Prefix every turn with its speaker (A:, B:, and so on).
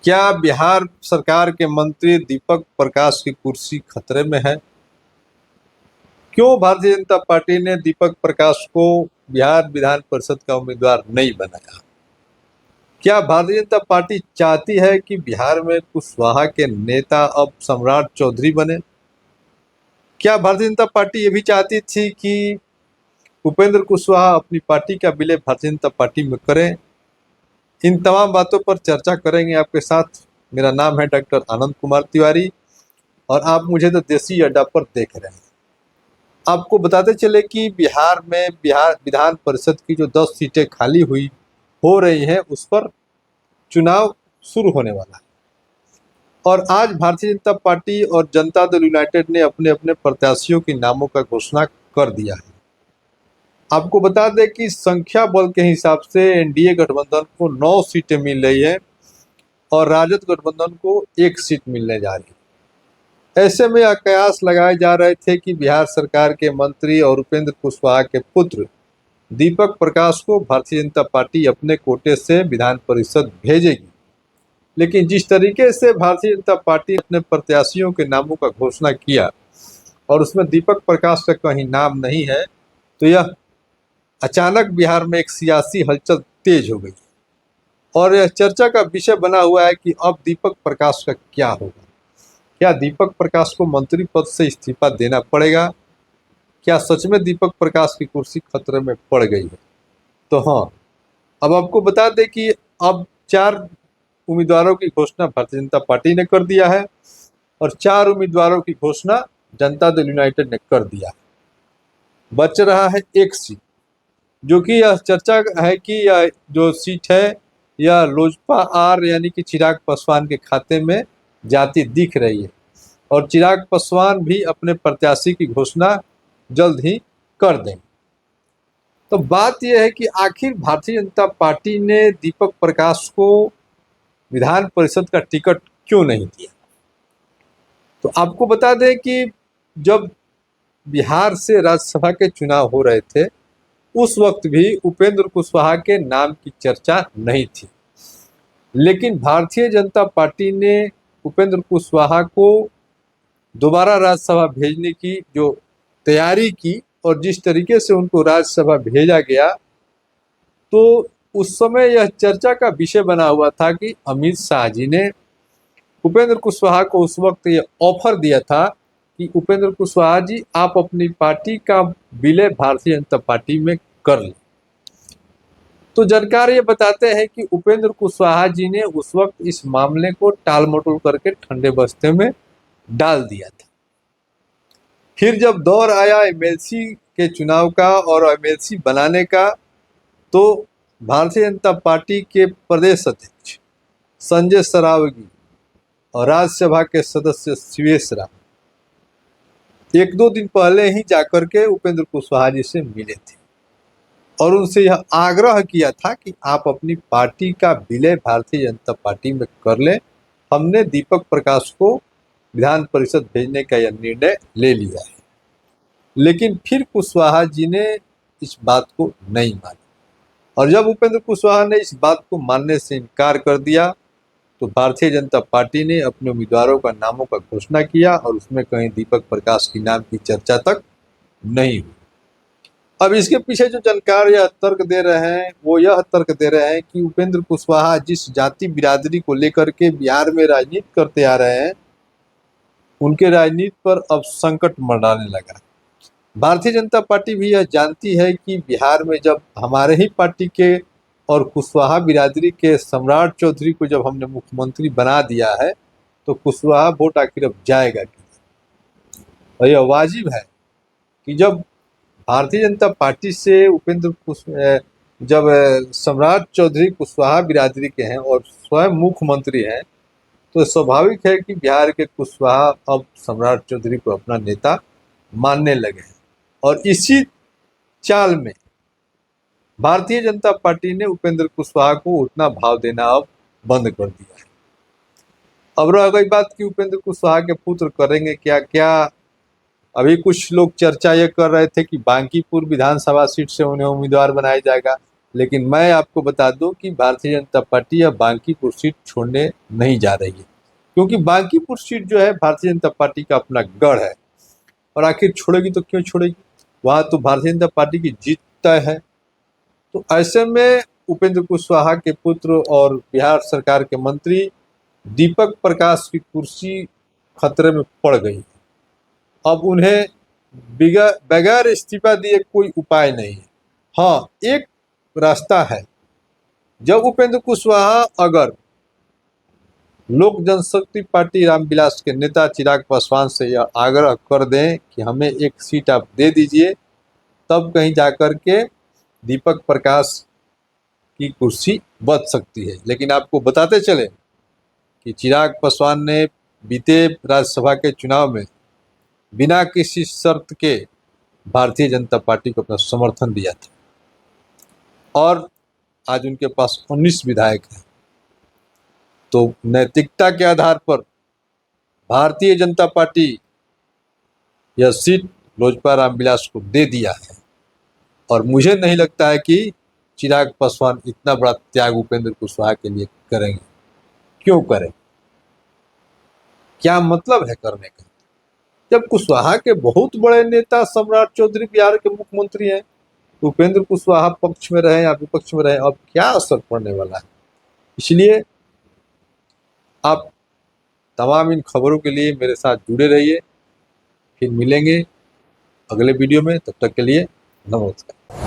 A: क्या बिहार सरकार के मंत्री दीपक प्रकाश की कुर्सी खतरे में है? क्यों भारतीय जनता पार्टी ने दीपक प्रकाश को बिहार विधान परिषद का उम्मीदवार नहीं बनाया? क्या भारतीय जनता पार्टी चाहती है कि बिहार में कुशवाहा के नेता अब सम्राट चौधरी बने? क्या भारतीय जनता पार्टी ये भी चाहती थी कि उपेंद्र कुशवाहा अपनी पार्टी का विलय भारतीय जनता पार्टी में करें? इन तमाम बातों पर चर्चा करेंगे आपके साथ। मेरा नाम है डॉक्टर आनंद कुमार तिवारी और आप मुझे तो देसी अड्डा पर देख रहे हैं। आपको बताते चले कि बिहार विधान परिषद की जो 10 सीटें खाली हो रही हैं, उस पर चुनाव शुरू होने वाला है और आज भारतीय जनता पार्टी और जनता दल यूनाइटेड ने अपने अपने प्रत्याशियों के नामों का घोषणा कर दिया है। आपको बता दें कि संख्या बल के हिसाब से एनडीए गठबंधन को 9 सीटें मिल रही है और राजद गठबंधन को 1 सीट मिलने जा रही है। ऐसे में कयास लगाए जा रहे थे कि बिहार सरकार के मंत्री और उपेंद्र कुशवाहा के पुत्र दीपक प्रकाश को भारतीय जनता पार्टी अपने कोटे से विधान परिषद भेजेगी, लेकिन जिस तरीके से भारतीय जनता पार्टी ने अपने प्रत्याशियों के नामों का घोषणा किया और उसमें दीपक प्रकाश का कहीं नाम नहीं है, तो यह अचानक बिहार में एक सियासी हलचल तेज हो गई और यह चर्चा का विषय बना हुआ है कि अब दीपक प्रकाश का क्या होगा। क्या दीपक प्रकाश को मंत्री पद से इस्तीफा देना पड़ेगा? क्या सच में दीपक प्रकाश की कुर्सी खतरे में पड़ गई है? तो हाँ, अब आपको बता दें कि अब 4 उम्मीदवारों की घोषणा भारतीय जनता पार्टी ने कर दिया है और 4 उम्मीदवारों की घोषणा जनता दल यूनाइटेड ने कर दिया है। बच रहा है 1 सीट, जो कि यह चर्चा है कि यह जो सीट है यह लोजपा आर यानी कि चिराग पासवान के खाते में जाती दिख रही है और चिराग पासवान भी अपने प्रत्याशी की घोषणा जल्द ही कर देंगे। तो बात यह है कि आखिर भारतीय जनता पार्टी ने दीपक प्रकाश को विधान परिषद का टिकट क्यों नहीं दिया? तो आपको बता दें कि जब बिहार से राज्यसभा के चुनाव हो रहे थे, उस वक्त भी उपेंद्र कुशवाहा के नाम की चर्चा नहीं थी, लेकिन भारतीय जनता पार्टी ने उपेंद्र कुशवाहा को दोबारा राज्यसभा भेजने की जो तैयारी की और जिस तरीके से उनको राज्यसभा भेजा गया, तो उस समय यह चर्चा का विषय बना हुआ था कि अमित शाह जी ने उपेंद्र कुशवाहा को उस वक्त ये ऑफर दिया था कि उपेंद्र कुशवाहा जी, आप अपनी पार्टी का विलय भारतीय जनता पार्टी में कर लें। तो जानकार ये बताते हैं कि उपेंद्र कुशवाहा जी ने उस वक्त इस मामले को टाल मटोल करके ठंडे बस्ते में डाल दिया था। फिर जब दौर आया एमएलसी के चुनाव का और एमएलसी बनाने का, तो भारतीय जनता पार्टी के प्रदेश अध्यक्ष संजय सरावगी और राज्यसभा के सदस्य शिवेश राम 1-2 दिन पहले ही जाकर के उपेंद्र कुशवाहा जी से मिले थे और उनसे यह आग्रह किया था कि आप अपनी पार्टी का विलय भारतीय जनता पार्टी में कर लें। हमने दीपक प्रकाश को विधान परिषद भेजने का यह निर्णय ले लिया है। लेकिन फिर कुशवाहा जी ने इस बात को नहीं माना और जब उपेंद्र कुशवाहा ने इस बात को मानने से इनकार कर दिया, तो भारतीय जनता पार्टी ने अपने उम्मीदवारों का नामों का घोषणा किया और उसमें कहीं दीपक प्रकाश के नाम की चर्चा तक नहीं हुई। अब इसके पीछे जो जानकार यह तर्क दे रहे हैं, वो यह तर्क दे रहे हैं कि उपेंद्र कुशवाहा जिस जाति बिरादरी को लेकर के बिहार में राजनीति करते आ रहे हैं, उनके राजनीति पर अब संकट मंडराने लगा। भारतीय जनता पार्टी भी यह जानती है कि बिहार में जब हमारे ही पार्टी के और कुशवाहा बिरादरी के सम्राट चौधरी को जब हमने मुख्यमंत्री बना दिया है, तो कुशवाहा वोट आखिर अब जाएगा कि? और यह वाजिब है कि जब भारतीय जनता पार्टी से जब सम्राट चौधरी कुशवाहा बिरादरी के हैं और स्वयं मुख्यमंत्री हैं, तो स्वाभाविक है कि बिहार के कुशवाहा अब सम्राट चौधरी को अपना नेता मानने लगे हैं और इसी चाल में भारतीय जनता पार्टी ने उपेंद्र कुशवाहा को उतना भाव देना अब बंद कर दिया है। अब रह गई बात कि उपेंद्र कुशवाहा के पुत्र करेंगे क्या क्या। अभी कुछ लोग चर्चा ये कर रहे थे कि बांकीपुर विधानसभा सीट से उन्हें उम्मीदवार बनाया जाएगा, लेकिन मैं आपको बता दूं कि भारतीय जनता पार्टी अब बांकीपुर सीट छोड़ने नहीं जा रही है, क्योंकि बांकीपुर सीट जो है भारतीय जनता पार्टी का अपना गढ़ है। और आखिर छोड़ेगी तो क्यों छोड़ेगी, वहां तो भारतीय जनता पार्टी की जीत तय है। तो ऐसे में उपेंद्र कुशवाहा के पुत्र और बिहार सरकार के मंत्री दीपक प्रकाश की कुर्सी खतरे में पड़ गई। अब उन्हें बगैर इस्तीफा दिए कोई उपाय नहीं है। हाँ, एक रास्ता है। जब उपेंद्र कुशवाहा अगर लोक जनशक्ति पार्टी रामविलास के नेता चिराग पासवान से यह आग्रह कर दें कि हमें एक सीट आप दे दीजिए, तब कहीं जाकर के दीपक प्रकाश की कुर्सी बच सकती है। लेकिन आपको बताते चले कि चिराग पासवान ने बीते राज्यसभा के चुनाव में बिना किसी शर्त के भारतीय जनता पार्टी को अपना समर्थन दिया था और आज उनके पास 19 विधायक हैं। तो नैतिकता के आधार पर भारतीय जनता पार्टी यह सीट लोजपा रामविलास को दे दिया है और मुझे नहीं लगता है कि चिराग पासवान इतना बड़ा त्याग उपेंद्र कुशवाहा के लिए करेंगे। क्यों करें, क्या मतलब है करने का, जब कुशवाहा के बहुत बड़े नेता सम्राट चौधरी बिहार के मुख्यमंत्री हैं। उपेंद्र कुशवाहा पक्ष में रहे या विपक्ष में रहे, अब क्या असर पड़ने वाला है। इसलिए आप तमाम इन खबरों के लिए मेरे साथ जुड़े रहिए। फिर मिलेंगे अगले वीडियो में, तब तक के लिए नमस्कार।